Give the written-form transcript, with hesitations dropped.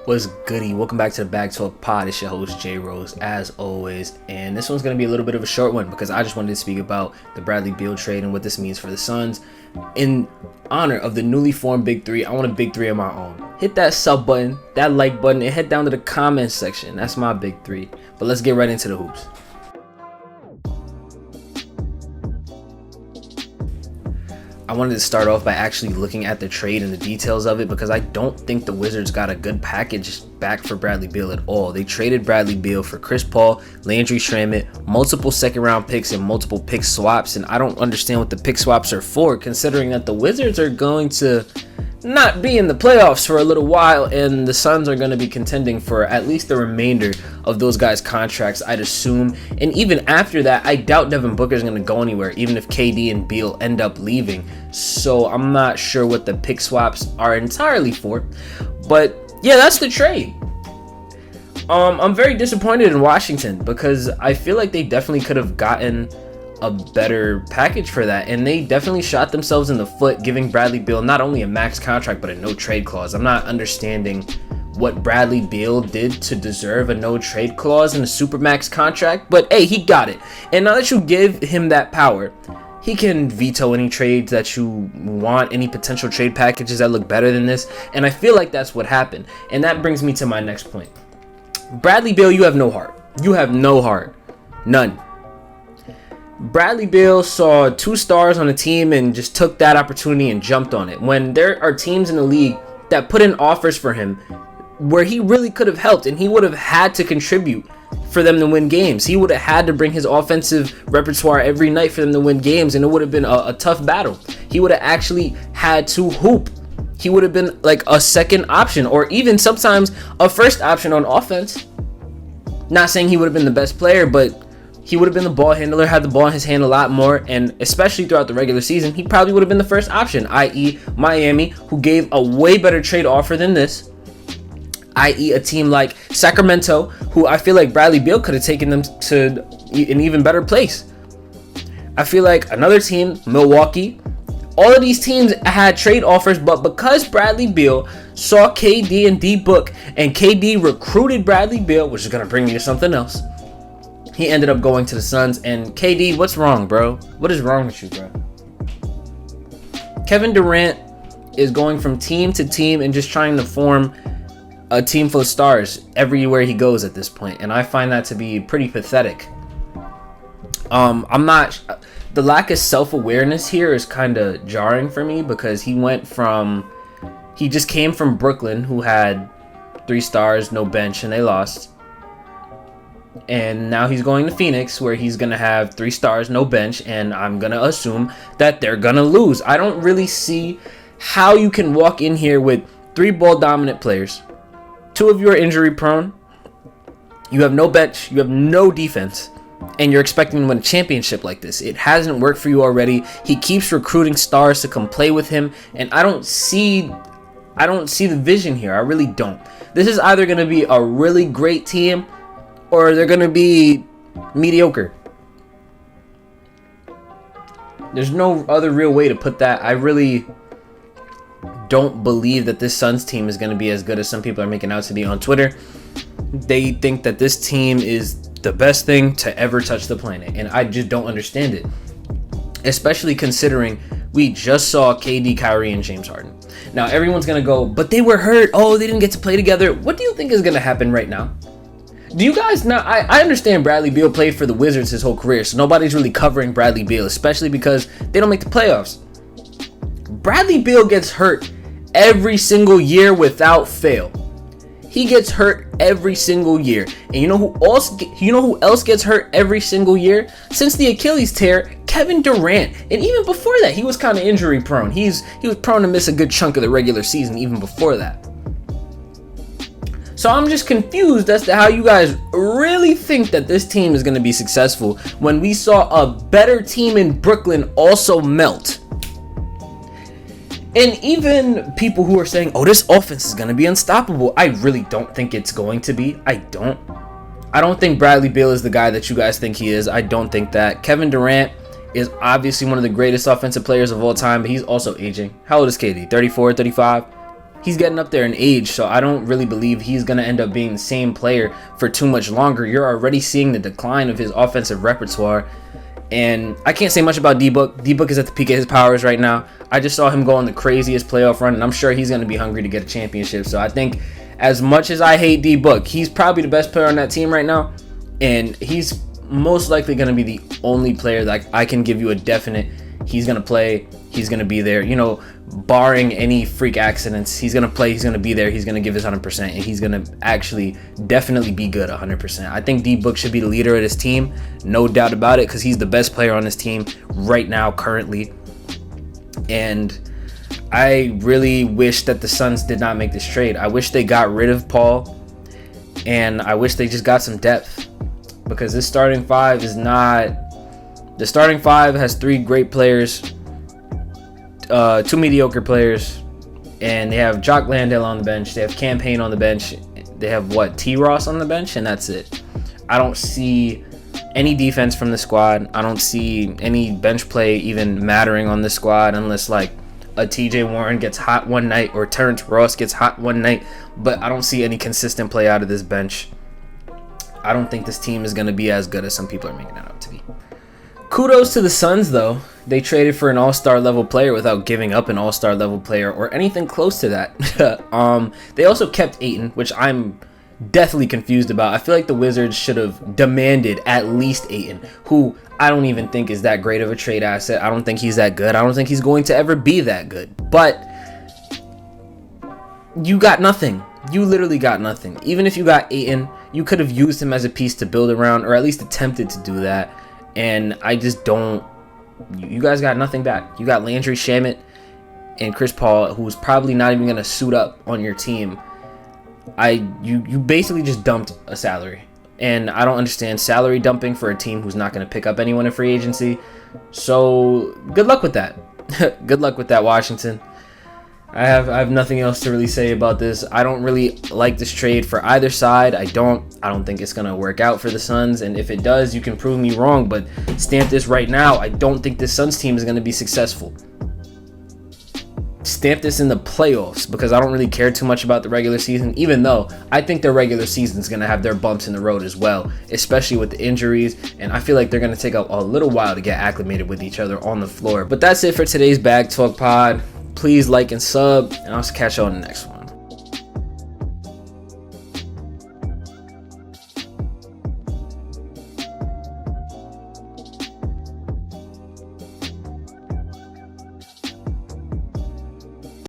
What's goody? Welcome back to the BagTalk pod. It's your host J Rose as always, and this one's going to be a little bit of a short one because I just wanted to speak about the Bradley Beal trade and what this means for the Suns. In honor of the newly formed Big Three, I want a Big Three of my own. Hit that sub button, that like button, and head down to the comments section. That's my Big Three. But let's get right into the hoops. I wanted to start off by actually looking at the trade and the details of it because I don't think the Wizards got a good package back for Bradley Beal at all. They traded Bradley Beal for Chris Paul, Landry Shamet, multiple second-round picks, and multiple pick swaps, and I don't understand what the pick swaps are for, considering that the Wizards are going to not be in the playoffs for a little while, and the Suns are going to be contending for at least the remainder of those guys' contracts, I'd assume. And even after that, I doubt Devin Booker is going to go anywhere, even if KD and Beal end up leaving. So I'm not sure what the pick swaps are entirely for. But yeah, that's the trade. I'm very disappointed in Washington because I feel like they definitely could have gotten a better package for that, and they definitely shot themselves in the foot giving Bradley Beal not only a max contract but a no trade clause. I'm not understanding what Bradley Beal did to deserve a no trade clause in a supermax contract, but hey, he got it. And now that you give him that power, he can veto any trades that you want, any potential trade packages that look better than this, and I feel like that's what happened. And that brings me to my next point. Bradley Beal, you have no heart. You have no heart. None. Bradley Beal saw 2 stars on a team and just took that opportunity and jumped on it. When there are teams in the league that put in offers for him where he really could have helped and he would have had to contribute for them to win games. He would have had to bring his offensive repertoire every night for them to win games, and it would have been a tough battle. He would have actually had to hoop. He would have been like a second option or even sometimes a first option on offense. Not saying he would have been the best player, but he would have been the ball handler, had the ball in his hand a lot more, and especially throughout the regular season, he probably would have been the first option, i.e. Miami, who gave a way better trade offer than this, i.e. a team like Sacramento, who I feel like Bradley Beal could have taken them to an even better place. I feel like another team, Milwaukee, all of these teams had trade offers, but because Bradley Beal saw KD and D-Book, and KD recruited Bradley Beal, which is going to bring me to something else, he ended up going to the Suns. And KD, what's wrong, bro? What is wrong with you, bro? Kevin Durant is going from team to team and just trying to form a team full of stars everywhere he goes at this point, and I find that to be pretty pathetic. The lack of self-awareness here is kind of jarring for me because he just came from Brooklyn, who had 3 stars, no bench, and they lost. And now he's going to Phoenix, where he's going to have 3 stars, no bench, and I'm going to assume that they're going to lose. I don't really see how you can walk in here with 3 ball-dominant players. 2 of you are injury-prone. You have no bench. You have no defense. And you're expecting to win a championship like this. It hasn't worked for you already. He keeps recruiting stars to come play with him, and I don't see the vision here. I really don't. This is either going to be a really great team or they're going to be mediocre. There's no other real way to put that. I really don't believe that this Suns team is going to be as good as some people are making out to be on Twitter. They think that this team is the best thing to ever touch the planet, and I just don't understand it. Especially considering we just saw KD, Kyrie, and James Harden. Now everyone's going to go, but they were hurt. Oh, they didn't get to play together. What do you think is going to happen right now? Do you guys now? I understand Bradley Beal played for the Wizards his whole career, so nobody's really covering Bradley Beal, especially because they don't make the playoffs. Bradley Beal gets hurt every single year without fail. He gets hurt every single year. And you know who else gets hurt every single year? Since the Achilles tear, Kevin Durant. And even before that, he was kind of injury prone. He was prone to miss a good chunk of the regular season even before that. So I'm just confused as to how you guys really think that this team is going to be successful when we saw a better team in Brooklyn also melt. And even people who are saying, oh, this offense is going to be unstoppable, I really don't think it's going to be. I don't think Bradley Beal is the guy that you guys think he is. I don't think that. Kevin Durant is obviously one of the greatest offensive players of all time, but he's also aging. How old is KD? 34, 35? He's getting up there in age, so I don't really believe he's going to end up being the same player for too much longer. You're already seeing the decline of his offensive repertoire. And I can't say much about D-Book. D-Book is at the peak of his powers right now. I just saw him go on the craziest playoff run, and I'm sure he's going to be hungry to get a championship. So I think as much as I hate D-Book, he's probably the best player on that team right now. And he's most likely going to be the only player that I can give you a definite, he's going to play, he's going to be there. You know, barring any freak accidents, he's going to play, he's going to be there, he's going to give his 100%, and he's going to actually definitely be good 100%. I think D-Book should be the leader of this team, no doubt about it, because he's the best player on this team right now, currently. And I really wish that the Suns did not make this trade. I wish they got rid of Paul, and I wish they just got some depth, because this starting five is not... The starting five has 3 great players, 2 mediocre players, and they have Jock Landale on the bench. They have Campaign on the bench. They have T. Ross on the bench, and that's it. I don't see any defense from the squad. I don't see any bench play even mattering on the squad unless like a TJ Warren gets hot one night or Terrence Ross gets hot one night. But I don't see any consistent play out of this bench. I don't think this team is going to be as good as some people are making it out to be. Kudos to the Suns, though. They traded for an all-star level player without giving up an all-star level player or anything close to that. They also kept Ayton, which I'm deathly confused about. I feel like the Wizards should have demanded at least Ayton, who I don't even think is that great of a trade asset. I don't think he's that good. I don't think he's going to ever be that good. But you got nothing. You literally got nothing. Even if you got Ayton, you could have used him as a piece to build around, or at least attempted to do that. And I just don't. You guys got nothing back. You got Landry Shamet and Chris Paul, who's probably not even going to suit up on your team. You basically just dumped a salary. And I don't understand salary dumping for a team who's not going to pick up anyone in free agency. So good luck with that. Good luck with that, Washington. I have nothing else to really say about this. I don't really like this trade for either side. I don't think it's gonna work out for the Suns, and if it does, you can prove me wrong, but stamp this right now. I don't think this Suns team is gonna be successful. Stamp this in the playoffs, because I don't really care too much about the regular season, even though I think their regular season is gonna have their bumps in the road as well, especially with the injuries, and I feel like they're gonna take a little while to get acclimated with each other on the floor. But that's it for today's BagTalk pod. Please like and sub, and I'll catch you on the next one.